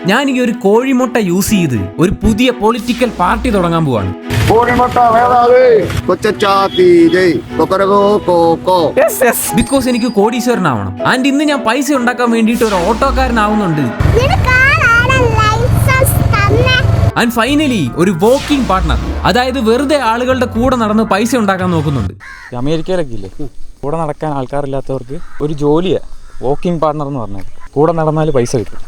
ഞാൻ ഈ ഒരു കോഴിമുട്ട യൂസ് ചെയ്ത് ഒരു പുതിയ പൊളിറ്റിക്കൽ പാർട്ടി തുടങ്ങാൻ പോവാണ്. ബിക്കോസ് എനിക്ക് കോടീശ്വരനാവണം. ആൻഡ് ഇന്ന് ഞാൻ പൈസ ഉണ്ടാക്കാൻ വേണ്ടിയിട്ട് ഒരു ഓട്ടോക്കാരനാവുന്നുണ്ട്. ആൻഡ് ഫൈനലി ഒരു വോക്കിംഗ് പാർട്ട്ണർ, അതായത് വെറുതെ ആളുകളുടെ കൂടെ നടന്ന് പൈസ ഉണ്ടാക്കാൻ നോക്കുന്നുണ്ട്. അമേരിക്കയിലൊക്കെ ഇല്ലേ, കൂടെ നടക്കാൻ ആൾക്കാരില്ലാത്തവർക്ക് ഒരു ജോലിയാ വോക്കിംഗ് പാർട്ട്ണർ എന്ന് പറഞ്ഞത്. കൂടെ നടന്നാൽ പൈസ കിട്ടും.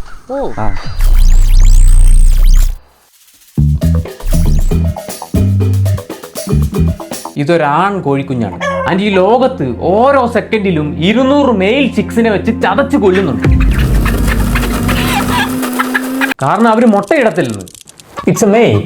ഇതൊരാൺ കോഴിക്കുഞ്ഞാണ്. ആൻഡ് ഈ ലോകത്ത് ഓരോ സെക്കൻഡിലും 200 മെയിൽ ചിക്സിനെ വെച്ച് ചതച്ച് കൊല്ലുന്നുണ്ട്. കാരണം അവര് മുട്ടയിടത്തില്ലെന്ന്. It's A mail.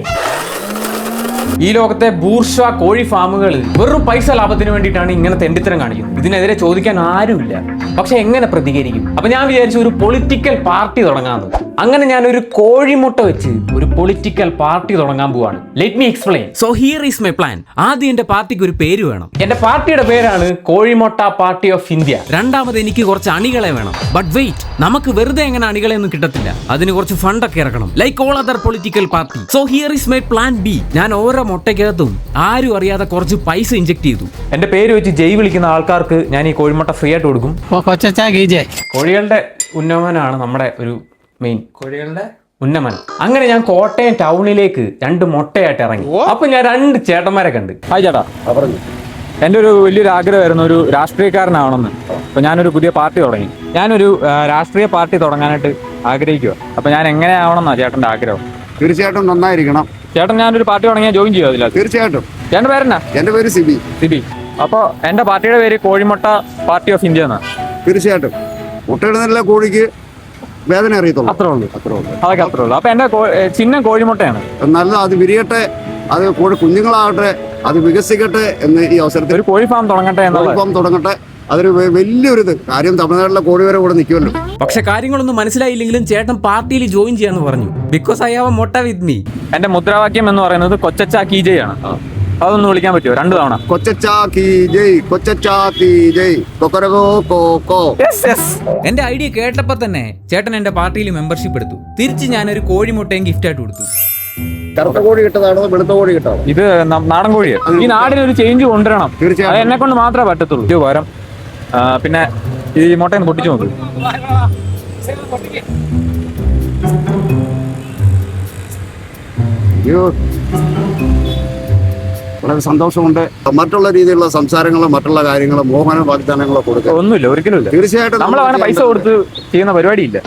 ഈ ലോകത്തെ ബൂർഷ്വാ കോഴി ഫാമുകൾ വെറും പൈസ ലാഭത്തിന് വേണ്ടിയിട്ടാണ് ഇങ്ങനെ തെണ്ടിത്തരം കാണിക്കുന്നത്. ഇതിനെതിരെ ചോദിക്കാൻ ആരുമില്ല. പക്ഷെ എങ്ങനെ പ്രതികരിക്കും? അപ്പൊ ഞാൻ വിചാരിച്ചു ഒരു പൊളിറ്റിക്കൽ പാർട്ടി തുടങ്ങാമെന്ന്. അങ്ങനെ ഞാൻ ഒരു കോഴിമുട്ട വെച്ച് ഒരു പൊളിറ്റിക്കൽ പാർട്ടി തുടങ്ങാൻ പോവാണ്. Let me explain. So here is my plan. ആദ്യം എന്റെ പാർട്ടിക്ക് ഒരു പേര് വേണം. എന്റെ പാർട്ടിയുടെ പേരാണ് കോഴിമുട്ട പാർട്ടി ഓഫ് ഇന്ത്യ. രണ്ടാമത് എനിക്ക് കുറച്ച് അണികളെ വേണം. ബട്ട് വെയിറ്റ്, നമുക്ക് വെറുതെ എങ്ങനെ അണികളെ ഒന്നും കിട്ടത്തില്ല. അതിന് കുറച്ച് ഫണ്ടൊക്കെ ഇറക്കണം, like all other political party. So here is my plan B. ഞാൻ ഓരോ മുട്ടയ്ക്കകത്തും ആരും അറിയാതെ കുറച്ച് പൈസ ഇഞ്ചക്ട് ചെയ്തു. എന്റെ പേര് വെച്ച് ജയ് വിളിക്കുന്ന ആൾക്കാർക്ക് ഞാൻ ഈ കോഴിമുട്ട ഫ്രീ ആയിട്ട് കൊടുക്കും. കോഴികളുടെ ഉന്നമനാണ് നമ്മുടെ ഒരു മെയിൻ, കോഴികളുടെ ഉന്നമൻ. അങ്ങനെ ഞാൻ കോട്ടയം ടൗണിലേക്ക് 2 മുട്ടയായിട്ട് ഇറങ്ങി. അപ്പൊ ഞാൻ 2 ചേട്ടന്മാരെ കണ്ട്. ഹായ് ചേട്ടാ, എൻ്റെ ഒരു വലിയൊരു ആഗ്രഹമായിരുന്നു ഒരു രാഷ്ട്രീയക്കാരനാവണമെന്ന്. അപ്പൊ ഞാനൊരു പുതിയ പാർട്ടി തുടങ്ങി. ഞാനൊരു രാഷ്ട്രീയ പാർട്ടി തുടങ്ങാനായിട്ട് ആഗ്രഹിക്കുക. അപ്പൊ ഞാൻ എങ്ങനെ ആവണമെന്നാ ചേട്ടൻ്റെ ആഗ്രഹം? തീർച്ചയായിട്ടും നന്നായിരിക്കണം. ചേട്ടൻ ഞാനൊരു പാർട്ടി തുടങ്ങിയാൽ ജോയിൻ ചെയ്യുമോ അതില്ല? തീർച്ചയായിട്ടും. ചേട്ടൻ്റെ പേരെന്നാ? എന്റെ പേര് സിബി. അപ്പോൾ എൻ്റെ പാർട്ടിയുടെ പേര് കോഴിമുട്ട പാർട്ടി ഓഫ് ഇന്ത്യ എന്നാണ്. തീർച്ചയായിട്ടും. മുട്ടയിടുന്നില്ല കോഴിക്ക് വേദന അറിയത്തുള്ളൂ. അത്രേ ഉള്ളൂ. അതൊക്കെ അത്രേ ഉള്ളൂ. അപ്പൊ എന്റെ ചിഹ്നം കോഴിമുട്ടയാണ്. നല്ല അത് വിരിയട്ടെ, അത് കോഴി കുഞ്ഞുങ്ങളാകട്ടെ, അത് വികസിക്കട്ടെ എന്ന് ഈ അവസരത്തിൽ ഒരു കോഴി ഫാം തുടങ്ങട്ടെ. കോഴി ഫാം തുടങ്ങട്ടെ. അതൊരു വലിയൊരു കാര്യം. തമിഴ്നാട്ടിലെ കോഴി വരെ കൂടെ നിൽക്കുമല്ലോ. പക്ഷെ കാര്യങ്ങളൊന്നും മനസ്സിലായില്ലെങ്കിലും ചേട്ടൻ പാർട്ടിയിൽ ജോയിൻ ചെയ്യാന്ന് പറഞ്ഞു. ബിക്കോസ് ഐ ഹാവ് എ മുട്ട വിത്ത് മീ. എന്റെ മുദ്രാവാക്യം എന്ന് പറയുന്നത് കൊച്ചച്ചാ കീ ജയ് ആണ്. അതൊന്ന് വിളിക്കാൻ പറ്റുമോ 2 തവണ? കൊച്ചച്ചാ കീ ജയ്, കൊച്ചച്ചാ കീ ജയ്, കൊക്കരകോ കോക്കോ. എന്റെ ഐഡിയ കേട്ടപ്പോ തന്നെ ചേട്ടൻ എന്റെ പാർട്ടിയിൽ മെമ്പർഷിപ്പ് എടുത്തു. തിരിച്ച് ഞാനൊരു കോഴിമുട്ടയും ഗിഫ്റ്റ് ആയിട്ട് കൊടുത്തു. കറുത്ത കോഴി കിട്ടതാണോ വെളുത്ത കോഴി കിട്ടാണോ? ഇത് നാടൻ കോഴിയാണ്. ഈ നാടിന് ഒരു ചേഞ്ച് കൊണ്ടുവരണം. തീർച്ചയായും. എന്നെ കൊണ്ട് മാത്രമേ പറ്റത്തുള്ളൂ. പകരം പിന്നെ ഈ മുട്ടയൊന്ന് പൊട്ടിച്ചു നോക്ക്. വളരെ സന്തോഷമുണ്ട്. മറ്റുള്ള രീതിയിലുള്ള സംസാരങ്ങളും മറ്റുള്ള കാര്യങ്ങളും മോഹന വാഗ്ദാനങ്ങളോ കൊടുക്കുക ഒന്നുമില്ല, ഒരിക്കലും ഇല്ല. തീർച്ചയായിട്ടും നമ്മൾ അങ്ങനെ പൈസ കൊടുത്ത് ചെയ്യുന്ന പരിപാടിയില്ല.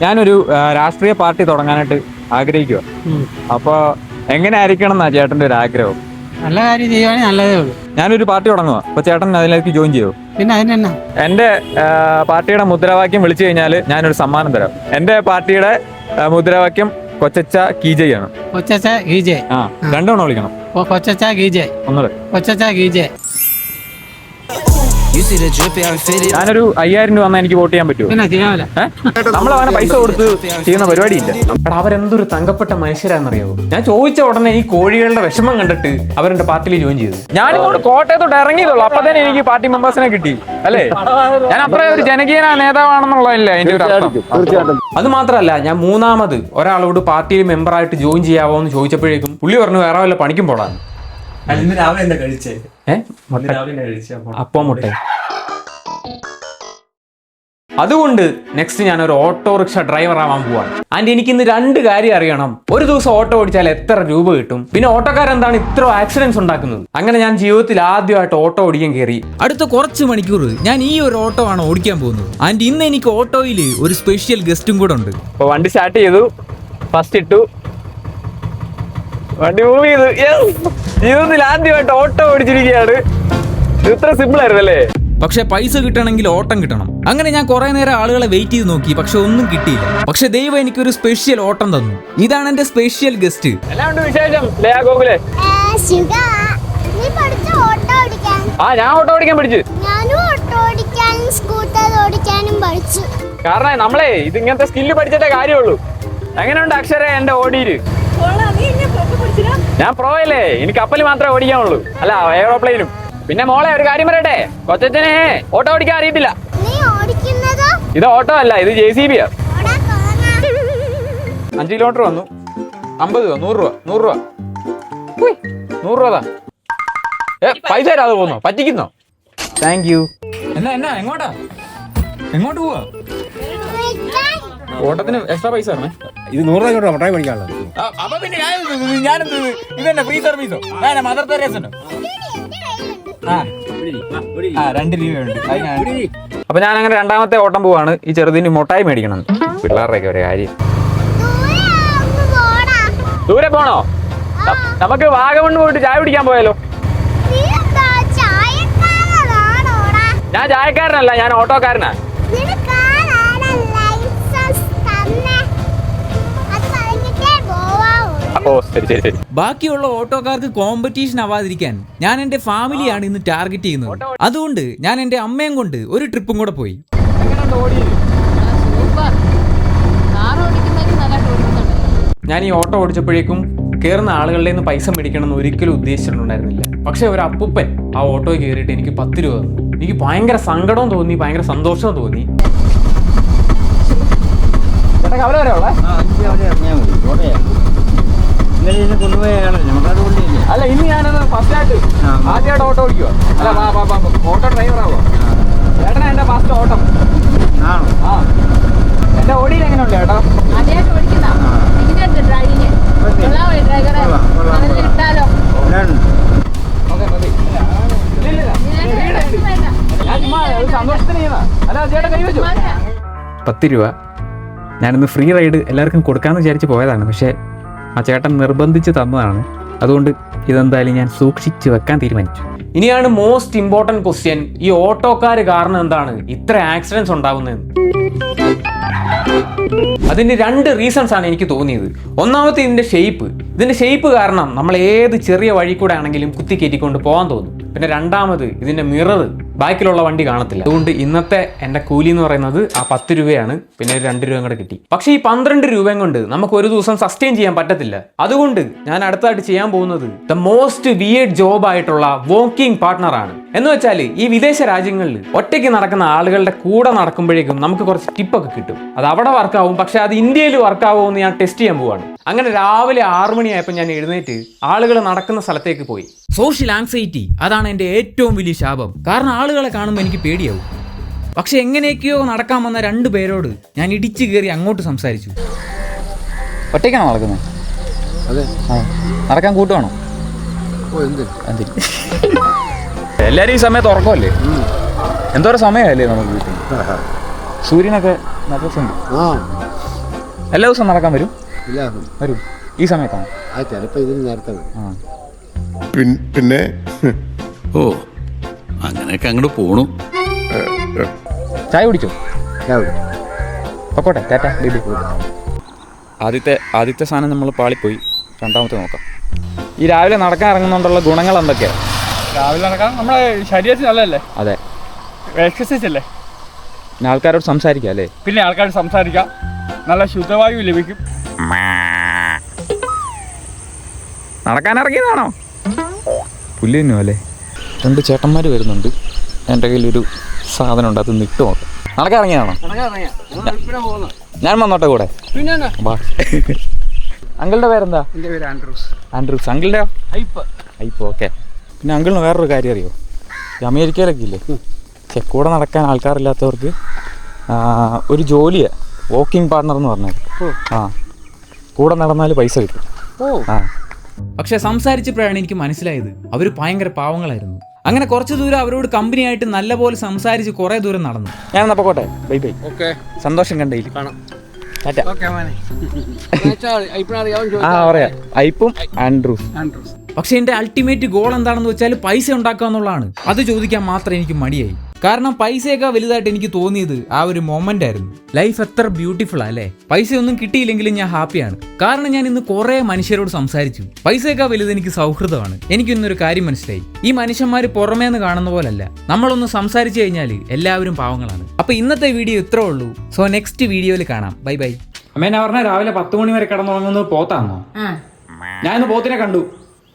ഞാനൊരു രാഷ്ട്രീയ പാർട്ടി തുടങ്ങാനായിട്ട് ആഗ്രഹിക്കുക. അപ്പൊ എങ്ങനെ ആയിരിക്കണം എന്നാ ചേട്ടന്റെ ഒരു ആഗ്രഹം? നല്ല കാര്യം ചെയ്യുവാണെങ്കിൽ നല്ലതേ ഉള്ളൂ. ഞാനൊരു പാർട്ടി തുടങ്ങുക. അപ്പൊ ചേട്ടൻ അതിലേക്ക് ജോയിൻ ചെയ്യോ? പിന്നെ അതിനെന്നാ? എന്റെ പാർട്ടിയുടെ മുദ്രാവാക്യം വിളിച്ചു കഴിഞ്ഞാൽ ഞാനൊരു സമ്മാനം തരാം. എന്റെ പാർട്ടിയുടെ മുദ്രാവാക്യം കൊച്ചച്ച കീജയ് ആണ്. കൊച്ചച്ച കീജയ്. 2 തവണ വിളിക്കണം. കൊച്ചച്ച കീജയ്. ഒന്നുകൂടെ. കൊച്ചച്ച കീജയ്. ഞാനൊരു 5000 രൂപ വന്നാൽ എനിക്ക് വോട്ട് ചെയ്യാൻ പറ്റുമോ? പിന്നെ ചെയ്യാമല്ലോ. നമ്മൾ അങ്ങനെ പൈസ കൊടുത്ത് ചെയ്യുന്ന പരിപാടിയില്ല. അവരെന്തൊരു തങ്കപ്പെട്ട മനുഷ്യരാണെന്നറിയാവോ? ഞാൻ ചോദിച്ച ഉടനെ ഈ കോഴികളുടെ വിഷമം കണ്ടിട്ട് അവരെന്റെ പാർട്ടിയിൽ ജോയിൻ ചെയ്തു. ഞാനിങ്ങോട്ട് കോട്ടയത്തോട്ട് ഇറങ്ങിയതുള്ളൂ. അപ്പൊ തന്നെ എനിക്ക് പാർട്ടി മെമ്പേഴ്സിനെ കിട്ടി അല്ലേ? ഞാൻ അത്ര ഒരു ജനകീയ നേതാവാണെന്നുള്ളതല്ലേ അതിന്റെ ഒരു അർത്ഥം. തീർച്ചയായിട്ടും. അത് മാത്രമല്ല, ഞാൻ 3ാമത് ഒരാളോട് പാർട്ടിയിൽ മെമ്പറായിട്ട് ജോയിൻ ചെയ്യാവോ എന്ന് ചോദിച്ചപ്പോഴേക്കും പുള്ളി പറഞ്ഞു വേറെ വല്ല പണിക്കും പോടാൻ. അപ്പം മുട്ട. അതുകൊണ്ട് നെക്സ്റ്റ് ഞാൻ ഒരു ഓട്ടോറിക്ഷ ഡ്രൈവർ ആവാൻ പോവാണ്. ആൻഡ് എനിക്കിന്ന് 2 കാര്യം അറിയണം. ഒരു ദിവസം ഓട്ടോ ഓടിച്ചാൽ എത്ര രൂപ കിട്ടും? പിന്നെ ഓട്ടോക്കാരെന്താണ് ഇത്ര ആക്സിഡൻസ് ഉണ്ടാക്കുന്നത്? അങ്ങനെ ഞാൻ ജീവിതത്തിൽ ആദ്യമായിട്ട് ഓട്ടോ ഓടിക്കാൻ കയറി. അടുത്ത കുറച്ച് മണിക്കൂർ ഞാൻ ഈ ഒരു ഓട്ടോ ആണ് ഓടിക്കാൻ പോകുന്നത്. ആൻഡ് ഇന്ന് എനിക്ക് ഓട്ടോയിൽ ഒരു സ്പെഷ്യൽ ഗസ്റ്റും കൂടെ ഉണ്ട്. അപ്പൊ വണ്ടി സ്റ്റാർട്ട് ചെയ്തു, ഫസ്റ്റ് ഇട്ടു, വണ്ടി മൂവ് ചെയ്തു. ജീവിതത്തിൽ ആദ്യമായിട്ട് ഓട്ടോ ഓടിച്ചിരിക്കുകയാണ്. ഇത്ര സിമ്പിൾ ആയിരുന്നല്ലേ? പക്ഷെ പൈസ കിട്ടണമെങ്കിൽ ഓട്ടം കിട്ടണം. അങ്ങനെ ഞാൻ കുറെ നേരം ആളുകളെ വെയിറ്റ് ചെയ്ത് നോക്കി, പക്ഷെ ഒന്നും കിട്ടിയില്ല. പക്ഷെ ദൈവം എനിക്കൊരു സ്പെഷ്യൽ ഓട്ടം തന്നു. ഇതാണ് എന്റെ സ്പെഷ്യൽ ഗസ്റ്റ്. എല്ലാണ്ട് വിശേഷം ലയാ ഗോകുലേ? ഞാൻ ഓട്ടോ ഓടിക്കാൻ പഠിച്ചു. കാരണം നമ്മളെ ഇത് ഇങ്ങനത്തെ സ്കില്ല് പഠിച്ചിട്ടേ കാര്യമുള്ളൂ. എങ്ങനെയുണ്ട് അക്ഷര എന്റെ ഓടിയില്? ഞാൻ പ്രോ അല്ലേ, എനിക്ക് കപ്പൽ മാത്രമേ ഓടിക്കാനുള്ളൂ, അല്ല എയറോപ്ലെയിനും. പിന്നെ മോളെ ഒരു കാര്യം പറയട്ടെ, കൊച്ചനെ ഓട്ടോ ഓടിക്കാൻ അറിയത്തില്ല. ഇത് ഓട്ടോ അല്ല, ഇത് JCB യാ. 5 കിലോമീറ്റർ വന്നു. 50 രൂപ, 100 രൂപ, 100 രൂപ. 100 രൂപ. പൈസ തരാതെ പോന്നോ? പറ്റിക്കുന്നോ? Thank you. എന്നാ എങ്ങോട്ടാ? എങ്ങോട്ട് പോവാ? ഓട്ടത്തിന് എക്സ്ട്രാ പൈസ തരണേ. ഇത് 100 രൂപ മുട്ടായി മേടിക്കാനുള്ളത്. അപ്പൊ പിന്നെ ഞാനെന്ത് ഇതെന്നെ ഫ്രീ സർവീസോ? ഞാൻ മദർ തെരേസോ? 2 രൂപയുണ്ട്. അപ്പൊ ഞാൻ അങ്ങനെ രണ്ടാമത്തെ ഓട്ടം പോവാണ്. ഈ ചെറുതിന് മുട്ടായി മേടിക്കണം. പിള്ളേരുടെയൊക്കെ ഒരു കാര്യം. ദൂരെ പോണോ? നമുക്ക് വാഗമൺ പോയിട്ട് ചായ കുടിക്കാൻ പോയാലോ? ഞാൻ ചായക്കാരനല്ല, ഞാൻ ഓട്ടോക്കാരനാ. ഓ ശരി. ബാക്കിയുള്ള ഓട്ടോക്കാർക്ക് കോമ്പറ്റീഷൻ ആവാതിരിക്കാൻ ഞാൻ എന്റെ ഫാമിലിയാണ് ഇന്ന് ടാർഗറ്റ് ചെയ്യുന്നത്. അതുകൊണ്ട് ഞാൻ എന്റെ അമ്മയും കൊണ്ട് ഒരു ട്രിപ്പും കൂടെ പോയി. ഞാൻ ഈ ഓട്ടോ ഓടിച്ചപ്പോഴേക്കും കയറുന്ന ആളുകളുടെ നിന്ന് പൈസ മേടിക്കണമെന്ന് ഒരിക്കലും ഉദ്ദേശിച്ചിട്ടുണ്ടായിരുന്നില്ല. പക്ഷെ ഒരു അപ്പൂപ്പൻ ആ ഓട്ടോയിൽ കയറിയിട്ട് എനിക്ക് 10 രൂപ തന്നു. എനിക്ക് ഭയങ്കര സങ്കടവും തോന്നി, ഭയങ്കര സന്തോഷവും തോന്നി. അല്ല, ഇന്ന് ഞാനത് ആദ്യമായിട്ട് ഓട്ടോ ഓടിക്കുക. അല്ല, ഓട്ടോ ഡ്രൈവർ ആവുക. ചേട്ടനാ എന്റെ ഫസ്റ്റ് ഓട്ടം. എന്റെ ഓടിയിൽ എങ്ങനെ ഉണ്ട് ചേട്ടാ? സന്തോഷത്തിന് ചെയ്യുന്ന. അല്ല ചേട്ടൻ കൈവച്ചു 10 രൂപ ഞാനിന്ന് ഫ്രീ റൈഡ് എല്ലാവർക്കും കൊടുക്കാമെന്ന് വിചാരിച്ച് പോയതാണ്. പക്ഷേ ആ ചേട്ടൻ നിർബന്ധിച്ച് തന്നതാണ്. അതുകൊണ്ട് ഇതെന്തായാലും ഞാൻ സൂക്ഷിച്ച് വെക്കാൻ തീരുമാനിച്ചു. ഇനിയാണ് മോസ്റ്റ് ഇമ്പോർട്ടൻറ്റ് ക്വസ്റ്റ്യൻ. ഈ ഓട്ടോക്കാർ കാരണം എന്താണ് ഇത്ര ആക്സിഡൻറ്റ്സ് ഉണ്ടാകുന്നതെന്ന്. അതിന് 2 റീസൺസ് ആണ് എനിക്ക് തോന്നിയത്. ഒന്നാമത്തെ ഇതിൻ്റെ ഷേപ്പ് കാരണം നമ്മൾ ഏത് ചെറിയ വഴി കൂടെ ആണെങ്കിലും കുത്തി കയറ്റിക്കൊണ്ട് പോകാൻ തോന്നും. പിന്നെ രണ്ടാമത് ഇതിൻ്റെ മിറർ ബാക്കിലുള്ള വണ്ടി കാണത്തില്ല. അതുകൊണ്ട് ഇന്നത്തെ എൻ്റെ കൂലി എന്ന് പറയുന്നത് ആ 10 രൂപയാണ്. പിന്നെ 2 രൂപയും കൂടെ കിട്ടി. പക്ഷേ ഈ 12 രൂപയും കൊണ്ട് നമുക്ക് ഒരു ദിവസം സസ്റ്റെയിൻ ചെയ്യാൻ പറ്റത്തില്ല. അതുകൊണ്ട് ഞാൻ അടുത്തായിട്ട് ചെയ്യാൻ പോകുന്നത് ദ മോസ്റ്റ് വിയേർഡ് ജോബ് ആയിട്ടുള്ള വോക്കിംഗ് പാർട്ട്ണറാണ്. എന്ന് വെച്ചാൽ ഈ വിദേശ രാജ്യങ്ങളിൽ ഒറ്റയ്ക്ക് നടക്കുന്ന ആളുകളുടെ കൂടെ നടക്കുമ്പോഴേക്കും നമുക്ക് കുറച്ച് ടിപ്പൊക്കെ കിട്ടും. അത് അവിടെ വർക്കാവും, പക്ഷെ അത് ഇന്ത്യയിൽ വർക്കാവുമോ എന്ന് ഞാൻ ടെസ്റ്റ് ചെയ്യാൻ പോവാണ്. അങ്ങനെ രാവിലെ 6 മണിയായപ്പോൾ ഞാൻ എഴുന്നേറ്റ് ആളുകൾ നടക്കുന്ന സ്ഥലത്തേക്ക് പോയി. സോഷ്യൽ ആങ്സൈറ്റി അതാണ് എൻ്റെ ഏറ്റവും വലിയ ശാപം. കാരണം ആളുകളെ കാണുമ്പോൾ എനിക്ക് പേടിയാവും. പക്ഷെ എങ്ങനെയൊക്കെയോ നടക്കാൻ വന്ന 2 പേരോട് ഞാൻ ഇടിച്ചു കയറി അങ്ങോട്ട് സംസാരിച്ചു. ഒറ്റയ്ക്കാണോ നടക്കുന്നത്? അതെ. നടക്കാൻ കൂട്ടുവാണോ? എല്ലാവരും ഈ സമയത്ത് ഉറക്കമല്ലേ? എന്തോരം സമയമല്ലേ നമുക്ക് വീട്ടിൽ? സൂര്യനൊക്കെ നല്ല ദിവസമുണ്ട്. എല്ലാ ദിവസവും നടക്കാൻ വരും? വരും. ഈ സമയത്താണ്? ചിലപ്പോൾ ഇതിന് നേരത്തെ പിന്നെ ഓ അങ്ങനെയൊക്കെ അങ്ങോട്ട് പോണു. ചായ കുടിച്ചോ? പൊക്കോട്ടെ, ടാറ്റ ബേബി. ആദ്യത്തെ സാധനം നമ്മൾ പാളിപ്പോയി. രണ്ടാമത്തെ നോക്കാം. ഈ രാവിലെ നടക്കാൻ ഇറങ്ങുന്നതുകൊണ്ടുള്ള ഗുണങ്ങൾ എന്തൊക്കെയാണ്? രാവിലെ നടക്കാൻ നമ്മുടെ ശരീരത്തിന് നല്ലതല്ലേ? അതെ, എക്സസൈസ് അല്ലേ? പിന്നെ ആൾക്കാരോട് സംസാരിക്കാം അല്ലേ? പിന്നെ ആൾക്കാരോട് സംസാരിക്കാം, നല്ല ശുദ്ധവായു ലഭിക്കും. നടക്കാൻ ഇറങ്ങിയതാണോ? പുല്ല് തന്നെയോ അല്ലേ? 2 ചേട്ടന്മാർ വരുന്നുണ്ട്. എൻ്റെ കയ്യിലൊരു സാധനം ഉണ്ട്, അത് നിട്ട് നോക്കാം. നടക്കാൻ ഇറങ്ങിയതാണോ? ഞാൻ വന്നോട്ടെ കൂടെ? അങ്കിളുടെ പേരെന്താ? എൻ്റെ പേര് ആൻഡ്രൂസ്. ആൻഡ്രൂസ്. അങ്കിളുടെ ഐപ്പ്. ഓക്കെ. പിന്നെ അങ്കിളിന് വേറൊരു കാര്യം അറിയോ? ഈ അമേരിക്കയിലൊക്കെ ഇല്ലേ, കൂടെ നടക്കാൻ ആൾക്കാരില്ലാത്തവർക്ക് ഒരു ജോലിയാണ് വോക്കിംഗ് പാർട്ണർ എന്ന് പറഞ്ഞത്. കൂടെ നടന്നാൽ പൈസ കിട്ടും. പക്ഷെ സംസാരിച്ചപ്പോഴാണ് എനിക്ക് മനസ്സിലായത് അവർ ഭയങ്കര പാവങ്ങളായിരുന്നു. അങ്ങനെ കുറച്ച് ദൂരം അവരോട് കമ്പനിയായിട്ട് നല്ലപോലെ സംസാരിച്ച് കുറെ ദൂരം നടന്നു. ഞാൻ എന്നാ പോട്ടെ. Bye bye. ഓക്കെ, സന്തോഷം കണ്ടതിൽ. കാണാം. ടാറ്റ. പറയാം. ഐപ്പും ആൻഡ്രൂസ്. പക്ഷെ എൻ്റെ അൾട്ടിമേറ്റ് ഗോൾ എന്താണെന്ന് വെച്ചാൽ പൈസ ഉണ്ടാക്കുക എന്നുള്ളതാണ്. അത് ചോദിക്കാൻ മാത്രം എനിക്ക് മടിയായി. കാരണം പൈസയൊക്കെ വലുതായിട്ട് എനിക്ക് തോന്നിയത് ആ ഒരു മൊമെന്റ് ആയിരുന്നു. ലൈഫ് എത്ര ബ്യൂട്ടിഫുൾ അല്ലേ? പൈസയൊന്നും കിട്ടിയില്ലെങ്കിലും ഞാൻ ഹാപ്പിയാണ്. കാരണം ഞാൻ ഇന്ന് കുറെ മനുഷ്യരോട് സംസാരിച്ചു. പൈസയൊക്കെ വലുത് എനിക്ക് സൗഹൃദമാണ്. എനിക്കിന്നൊരു കാര്യം മനസ്സിലായി. ഈ മനുഷ്യന്മാർ പുറമേന്ന് കാണുന്ന പോലല്ല. നമ്മളൊന്ന് സംസാരിച്ചു കഴിഞ്ഞാൽ എല്ലാവരും പാവങ്ങളാണ്. അപ്പൊ ഇന്നത്തെ വീഡിയോ ഇത്രേ ഉള്ളൂ. സോ നെക്സ്റ്റ് വീഡിയോയിൽ കാണാം. Bye bye. അമ്മേനെ പറഞ്ഞ രാവിലെ 10 മണി വരെ കിടന്നുറങ്ങുന്നത് പോത്താണോ? ഞാൻ ഇന്ന് പോത്തിനെ കണ്ടു.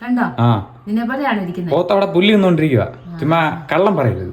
കണ്ടോ? ആ, നിന്നെ പോലെയാണ് ഇരിക്കുന്നത്. പോത്ത് അവിടെ പുല്ല് നിന്നോണ്ടിരിക്കുക. ചുമ്മാ കള്ളം പറയരുത്.